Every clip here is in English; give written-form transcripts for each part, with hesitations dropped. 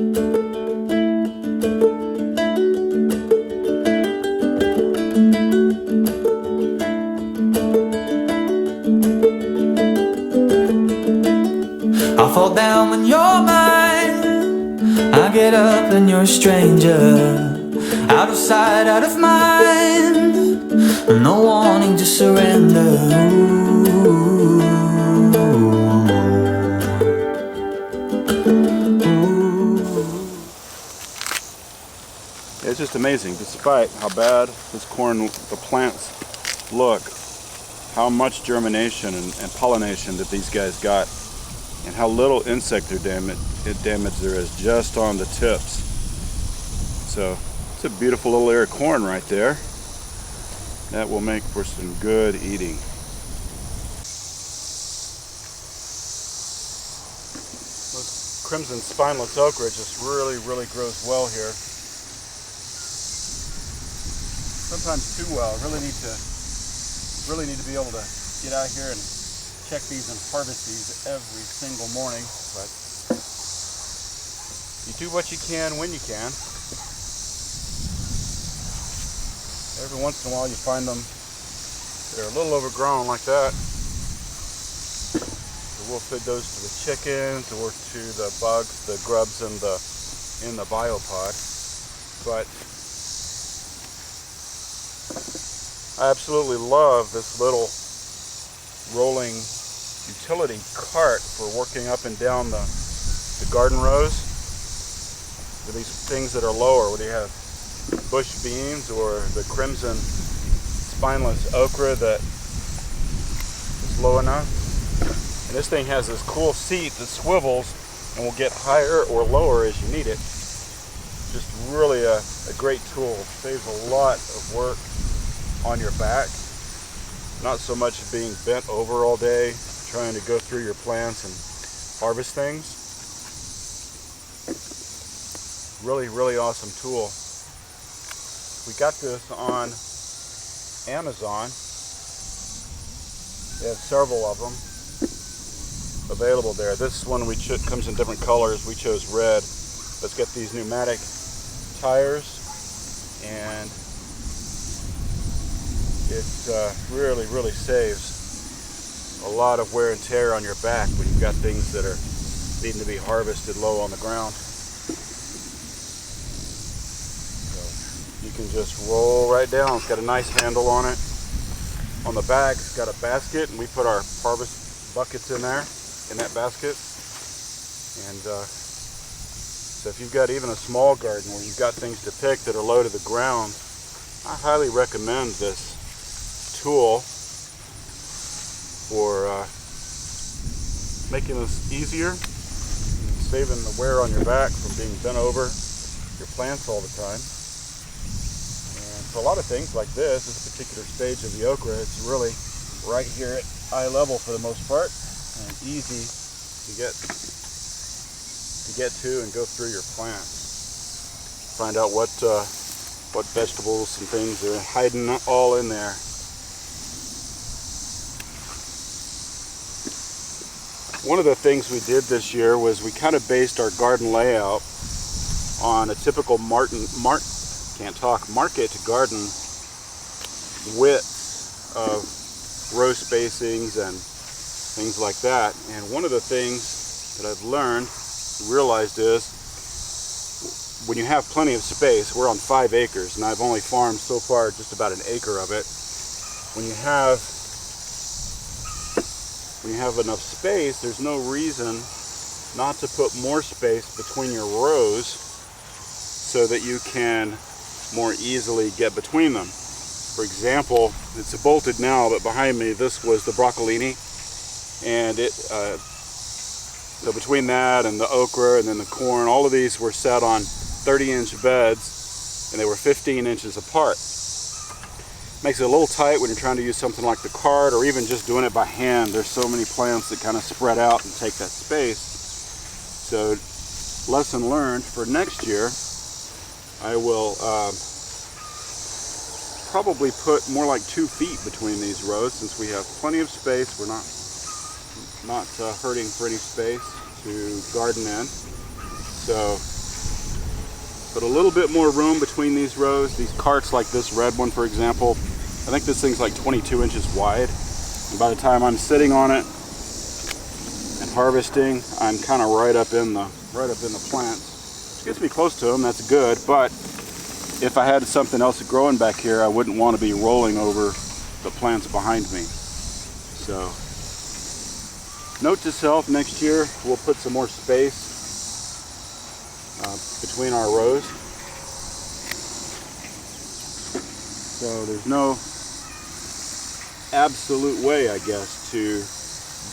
I fall down when you're mine, I get up and you're a stranger. Out of sight, out of mind, no wanting to surrender. It's just amazing, despite how bad this corn, the plants look, how much germination and pollination that these guys got, and how little insect damage there is just on the tips. So it's a beautiful little ear of corn right there. That will make for some good eating. This crimson spineless okra just really grows well here. Sometimes too well. Really need to be able to get out here and check these and harvest these every single morning, but you do what you can when you can. Every once in a while you find them, they're a little overgrown like that. So we'll feed those to the chickens or to the bugs, the grubs in the biopod. But I absolutely love this little rolling utility cart for working up and down the garden rows. For these things that are lower, where you have bush beans or the crimson spineless okra that is low enough. And this thing has this cool seat that swivels and will get higher or lower as you need it. Just really a great tool. Saves a lot of work on your back. Not so much being bent over all day trying to go through your plants and harvest things. Really awesome tool. We got this on Amazon. They have several of them available there. This one comes in different colors. We chose red. Let's get these pneumatic tires, and it really saves a lot of wear and tear on your back when you've got things that are needing to be harvested low on the ground. You can just roll right down. It's got a nice handle on it. On the back, it's got a basket, and we put our harvest buckets in there, in that basket. And so if you've got even a small garden where you've got things to pick that are low to the ground, I highly recommend this tool for making this easier, saving the wear on your back from being bent over your plants all the time. For a lot of things like this particular stage of the okra, it's really right here at eye level for the most part, and easy to get to and go through your plants. Find out what vegetables and things are hiding all in there. One of the things we did this year was we kind of based our garden layout on a typical market garden width of row spacings and things like that. And one of the things that I've realized is when you have plenty of space, we're on 5 acres and I've only farmed so far just about an acre of it. When you have enough space, there's no reason not to put more space between your rows so that you can more easily get between them. For example, it's bolted now, but behind me this was the broccolini, and so between that and the okra and then the corn, all of these were set on 30-inch beds, and they were 15 inches apart. Makes it a little tight when you're trying to use something like the cart, or even just doing it by hand. There's so many plants that kind of spread out and take that space. So lesson learned for next year, I will probably put more like 2 feet between these rows, since we have plenty of space. We're not hurting for any space to garden in. So but a little bit more room between these rows. These carts, like this red one for example, I think this thing's like 22 inches wide, and by the time I'm sitting on it and harvesting, I'm kind of right up in the plants, which gets me close to them. That's good. But if I had something else growing back here, I wouldn't want to be rolling over the plants behind me. So note to self, next year we'll put some more space between our rows. So there's no absolute way, I guess, to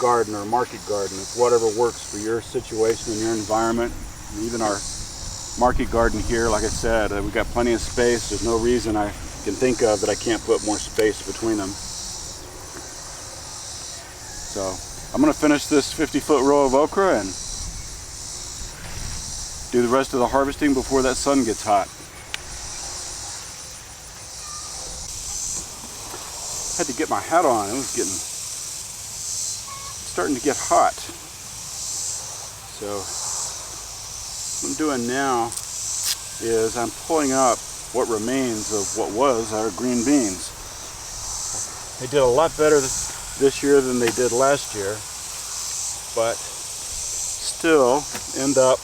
garden or market garden. It's whatever works for your situation and your environment. And even our market garden here, like I said, we've got plenty of space. There's no reason I can think of that I can't put more space between them. So I'm going to finish this 50-foot row of okra and do the rest of the harvesting before that sun gets hot. I had to get my hat on. It was starting to get hot. So what I'm doing now is I'm pulling up what remains of what was our green beans. They did a lot better this year than they did last year, but still end up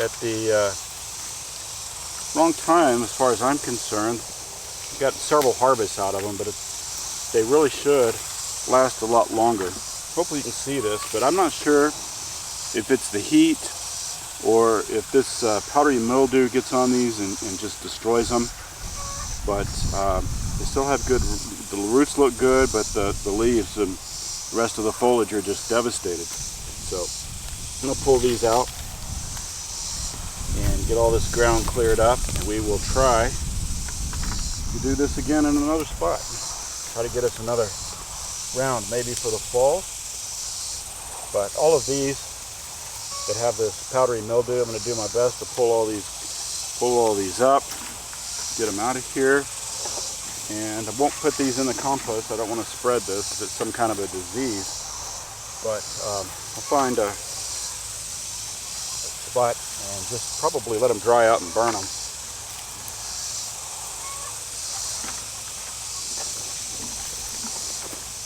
at the wrong time as far as I'm concerned. Got several harvests out of them, but they really should last a lot longer. Hopefully you can see this, but I'm not sure if it's the heat or if this powdery mildew gets on these and just destroys them. But they still have good, the roots look good, but the leaves and the rest of the foliage are just devastated. So I'm going to pull these out and get all this ground cleared up, and we will try to do this again in another spot. Try to get us another round, maybe for the fall. But all of these that have this powdery mildew, I'm going to do my best to pull all these up, get them out of here. And I won't put these in the compost. I don't want to spread this if it's some kind of a disease. But I'll find a spot and just probably let them dry out and burn them.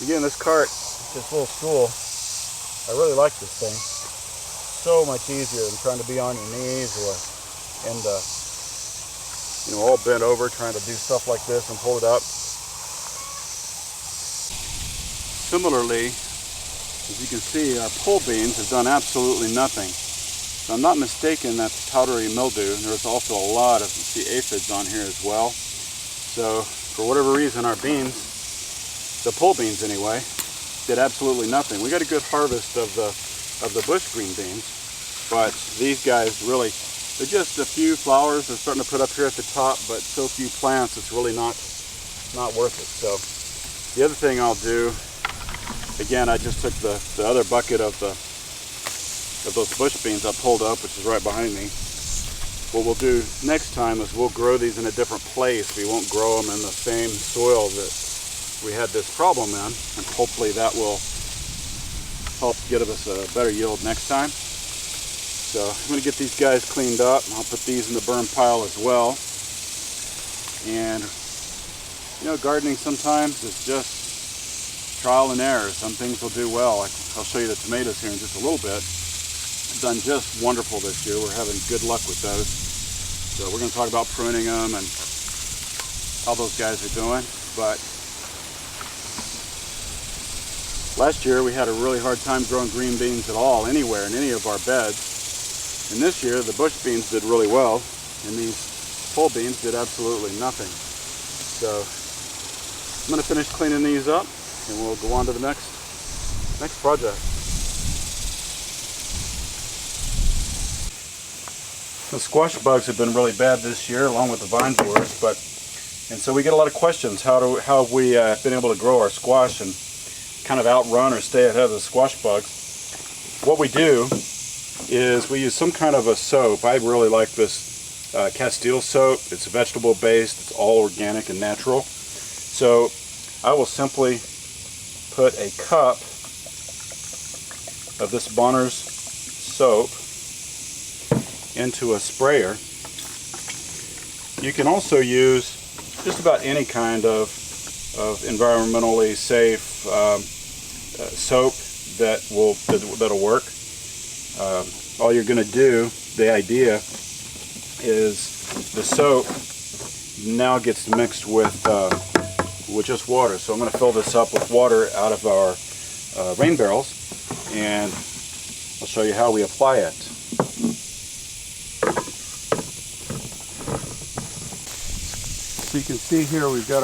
Again, this cart, this little stool, I really like this thing. So much easier than trying to be on your knees or all bent over trying to do stuff like this and pull it up. Similarly, as you can see, our pole beans have done absolutely nothing. So I'm not mistaken, that's powdery mildew. And there's also a lot of, you see, aphids on here as well. So for whatever reason, our beans, the pole beans anyway, did absolutely nothing. We got a good harvest of the bush green beans, but these guys really, they're just a few flowers they're starting to put up here at the top, but so few plants, it's really not worth it. So the other thing I'll do, again, I just took the other bucket of those bush beans I pulled up, which is right behind me. What we'll do next time is we'll grow these in a different place. We won't grow them in the same soil that we had this problem in, and hopefully that will help get us a better yield next time. So I'm going to get these guys cleaned up. I'll put these in the burn pile as well. And gardening sometimes is just trial and error. Some things will do well. I'll show you the tomatoes here in just a little bit. They've done just wonderful this year. We're having good luck with those. So we're going to talk about pruning them and how those guys are doing. But last year we had a really hard time growing green beans at all, anywhere in any of our beds. And this year the bush beans did really well, and these pole beans did absolutely nothing. So I'm going to finish cleaning these up, and we'll go on to the next project. The squash bugs have been really bad this year, along with the vine borers, and so we get a lot of questions. How have we been able to grow our squash and kind of outrun or stay ahead of the squash bugs? What we do is we use some kind of a soap. I really like this Castile soap. It's vegetable based, it's all organic and natural. So I will simply put a cup of this Bonner's soap into a sprayer. You can also use just about any kind of environmentally safe soap that'll work. All you're going to do, the idea is the soap now gets mixed with just water. So I'm going to fill this up with water out of our rain barrels, and I'll show you how we apply it. So you can see here we've got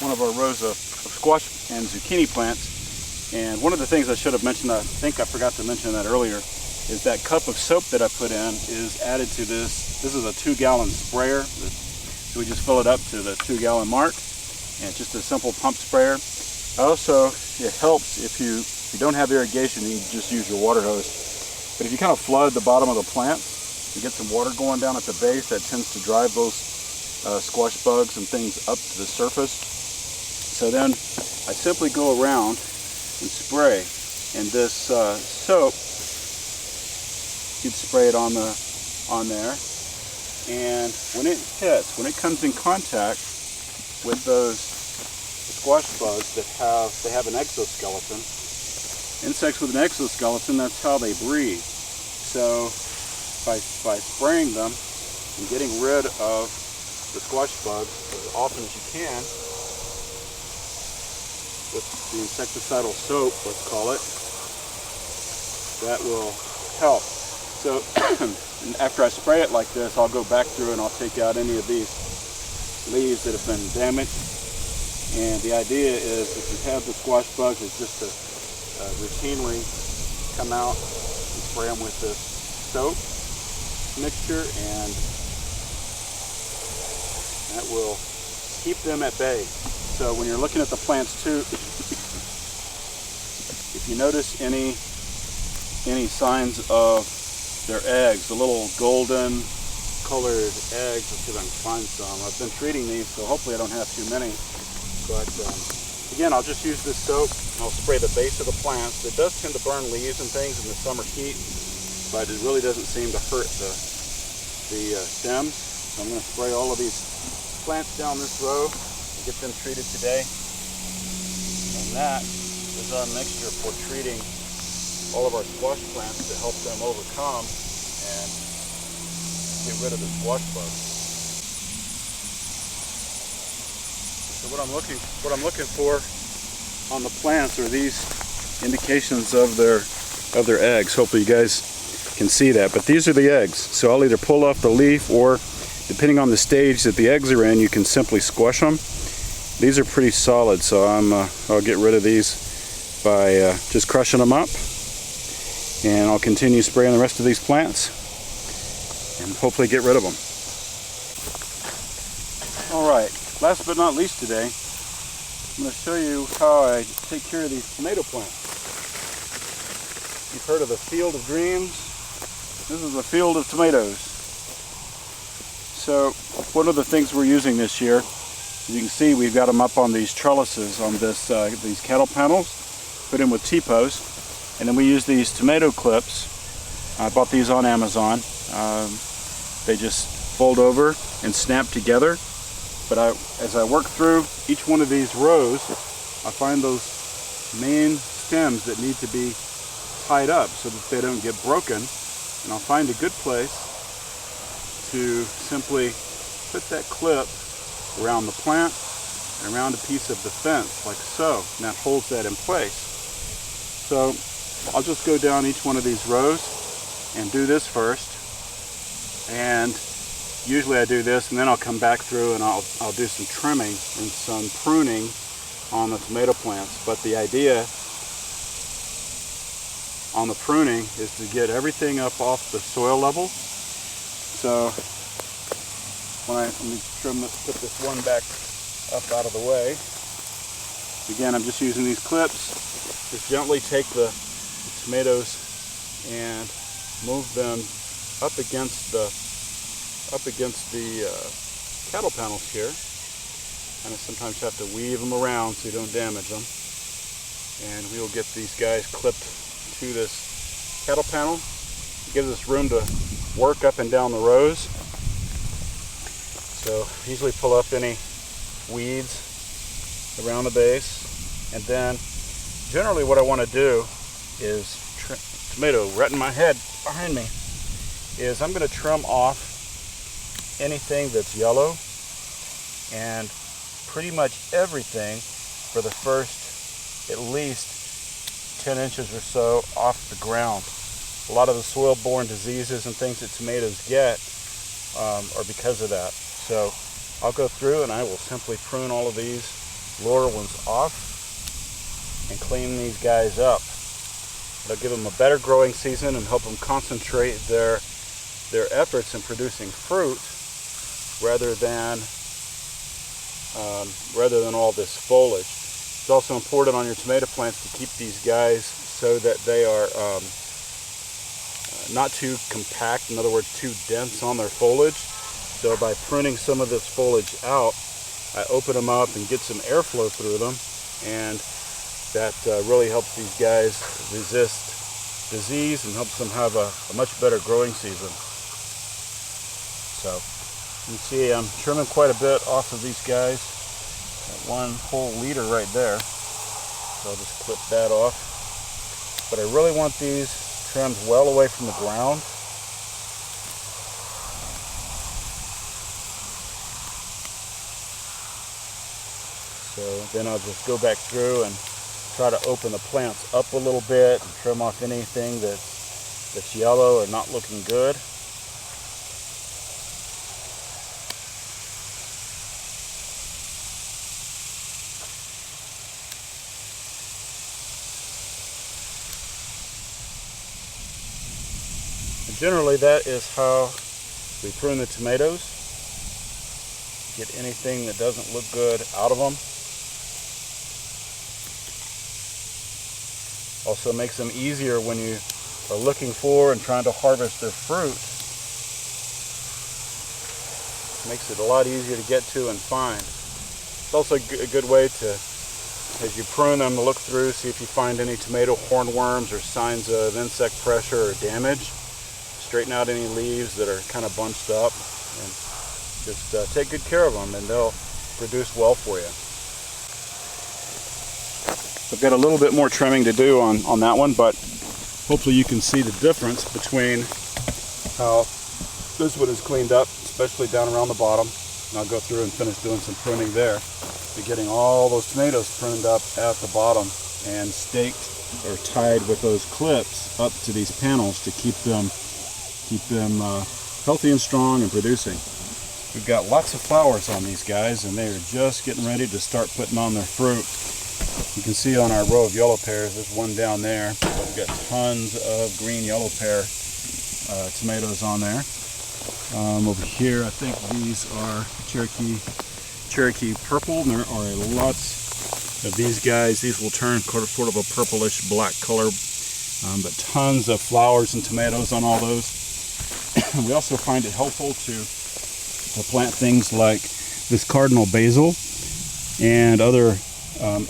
one of our rows of squash and zucchini plants, and one of the things I should have mentioned, I think I forgot to mention that earlier, is that cup of soap that I put in is added to this. This is a 2-gallon sprayer, so we just fill it up to the 2-gallon mark, and it's just a simple pump sprayer. Also, it helps if you don't have irrigation, you can just use your water hose. But if you kind of flood the bottom of the plants, you get some water going down at the base, that tends to drive those squash bugs and things up to the surface. So then I simply go around and spray, and this soap, you'd spray it on there, and when it comes in contact with those squash bugs that have an exoskeleton, insects with an exoskeleton, that's how they breathe. So by spraying them and getting rid of the squash bugs as often as you can with the insecticidal soap, let's call it, that will help. So after I spray it like this, I'll go back through and I'll take out any of these leaves that have been damaged. And the idea is, if you have the squash bugs, is just to routinely come out and spray them with this soap mixture, and that will keep them at bay. So when you're looking at the plants too, if you notice any signs of their eggs, the little golden colored eggs, let's see if I can find some. I've been treating these, so hopefully I don't have too many. But again, I'll just use this soap and I'll spray the base of the plants. It does tend to burn leaves and things in the summer heat, but it really doesn't seem to hurt the stems. So I'm going to spray all of these plants down this row, get them treated today. And that is our mixture for treating all of our squash plants to help them overcome and get rid of the squash bugs. So what I'm looking for on the plants are these indications of their eggs. Hopefully you guys can see that, but these are the eggs. So I'll either pull off the leaf, or depending on the stage that the eggs are in, you can simply squash them. These are pretty solid, so I'll get rid of these by just crushing them up, and I'll continue spraying the rest of these plants and hopefully get rid of them. Alright, last but not least today, I'm going to show you how I take care of these tomato plants. You've heard of the field of dreams? This is a field of tomatoes. So one of the things we're using this year, as you can see, we've got them up on these trellises on these cattle panels, put in with T-posts, and then we use these tomato clips. I bought these on Amazon. They just fold over and snap together. But as I work through each one of these rows, I find those main stems that need to be tied up so that they don't get broken, and I'll find a good place to simply put that clip around the plant and around a piece of the fence, like so, and that holds that in place. So I'll just go down each one of these rows and do this first, and usually I do this, and then I'll come back through and I'll do some trimming and some pruning on the tomato plants. But the idea on the pruning is to get everything up off the soil level. So let me put this one back up out of the way. Again, I'm just using these clips. Just gently take the tomatoes and move them up against the cattle panels here. And I sometimes have to weave them around so you don't damage them. And we will get these guys clipped to this cattle panel. It gives us room to work up and down the rows. So usually pull up any weeds around the base, and then generally what I want to do is tomato right in my head behind me is I'm going to trim off anything that's yellow and pretty much everything for the first at least 10 inches or so off the ground. A lot of the soil-borne diseases and things that tomatoes get are because of that. So I'll go through and I will simply prune all of these lower ones off and clean these guys up. It'll give them a better growing season and help them concentrate their efforts in producing fruit rather than all this foliage. It's also important on your tomato plants to keep these guys so that they are not too compact, in other words too dense on their foliage. So by pruning some of this foliage out, I open them up and get some airflow through them, and that really helps these guys resist disease and helps them have a much better growing season. So you can see I'm trimming quite a bit off of these guys. Got 1 whole liter right there. So I'll just clip that off. But I really want these trimmed well away from the ground. So then I'll just go back through and try to open the plants up a little bit and trim off anything that's yellow or not looking good. And generally that is how we prune the tomatoes. Get anything that doesn't look good out of them. Also makes them easier when you are looking for and trying to harvest their fruit. Makes it a lot easier to get to and find. It's also a good way to, as you prune them, to look through, see if you find any tomato hornworms or signs of insect pressure or damage. Straighten out any leaves that are kind of bunched up, and just take good care of them and they'll produce well for you. I've got a little bit more trimming to do on that one, but hopefully you can see the difference between how this one is cleaned up, especially down around the bottom. And I'll go through and finish doing some pruning there. Be getting all those tomatoes pruned up at the bottom and staked or tied with those clips up to these panels to keep them healthy and strong and producing. We've got lots of flowers on these guys, and they are just getting ready to start putting on their fruit. You can see on our row of yellow pears, there's one down there. We've got tons of green yellow pear tomatoes on there. Over here, I think these are Cherokee purple, and there are lots of these guys. These will turn sort of a purplish black color, but tons of flowers and tomatoes on all those. We also find it helpful to plant things like this cardinal basil and other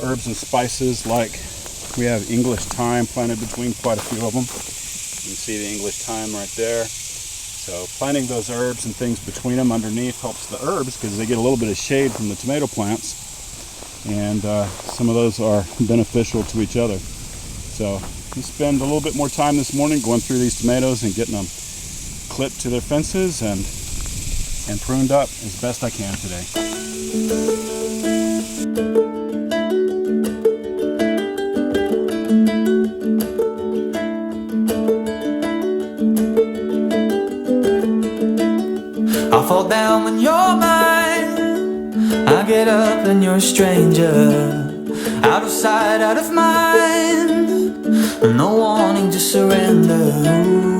herbs and spices, like we have English thyme planted between quite a few of them. You can see the English thyme right there. So planting those herbs and things between them underneath helps the herbs because they get a little bit of shade from the tomato plants, and some of those are beneficial to each other. So we spend a little bit more time this morning going through these tomatoes and getting them clipped to their fences and pruned up as best I can today. I fall down when you're mine. I get up and you're a stranger. Out of sight, out of mind. No wanting to surrender.